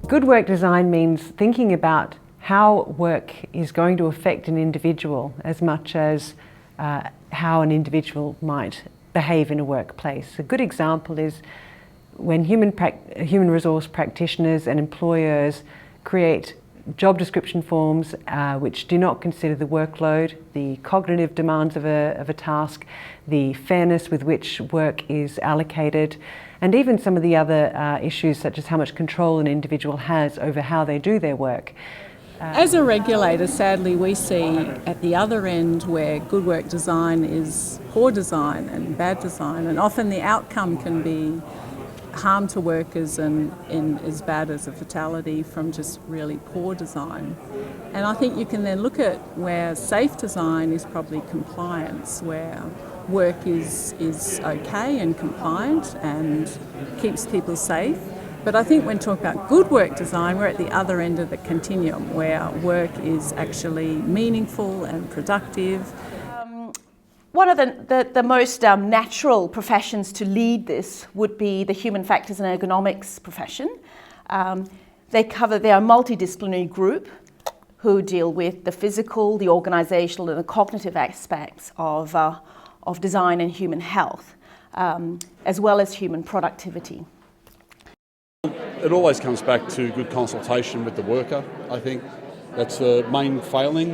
Good work design means thinking about how work is going to affect an individual as much as how an individual might behave in a workplace. A good example is when human resource practitioners and employers create job description forms which do not consider the workload, the cognitive demands of a task, the fairness with which work is allocated, and even some of the other issues such as how much control an individual has over how they do their work. As a regulator, sadly, we see at the other end where good work design is poor design and bad design, and often the outcome can be harm to workers and as bad as a fatality from just really poor design. And I think you can then look at where safe design is probably compliance, where work is okay and compliant and keeps people safe. But I think when talking about good work design, we're at the other end of the continuum where work is actually meaningful and productive. One of the most natural professions to lead this would be the human factors and ergonomics profession. They are a multidisciplinary group who deal with the physical, the organisational and the cognitive aspects of design and human health, as well as human productivity. It always comes back to good consultation with the worker. I think that's the main failing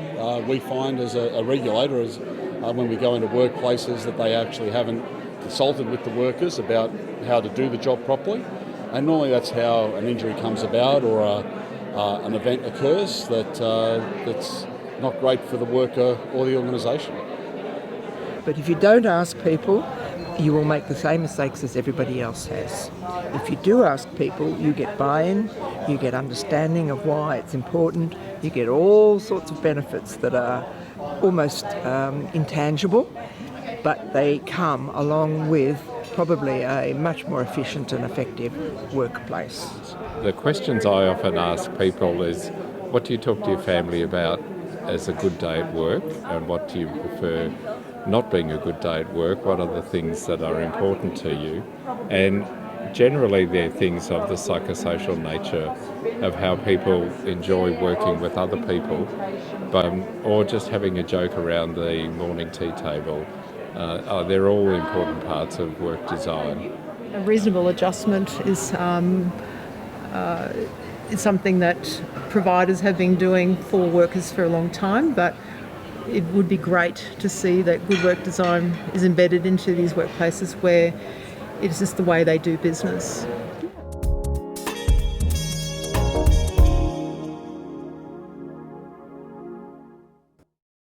we find as a regulator is when we go into workplaces that they actually haven't consulted with the workers about how to do the job properly. And normally that's how an injury comes about or an event occurs that's not great for the worker or the organisation. But if you don't ask people, you will make the same mistakes as everybody else has. If you do ask people, you get buy-in, you get understanding of why it's important, you get all sorts of benefits that are almost intangible, but they come along with probably a much more efficient and effective workplace. The questions I often ask people is, what do you talk to your family about as a good day at work, and what do you prefer not being a good day at work? What are the things that are important to you? And generally they're things of the psychosocial nature of how people enjoy working with other people, or just having a joke around the morning tea table. They're all important parts of work design. A reasonable adjustment is something that providers have been doing for workers for a long time, but it would be great to see that good work design is embedded into these workplaces where it's just the way they do business.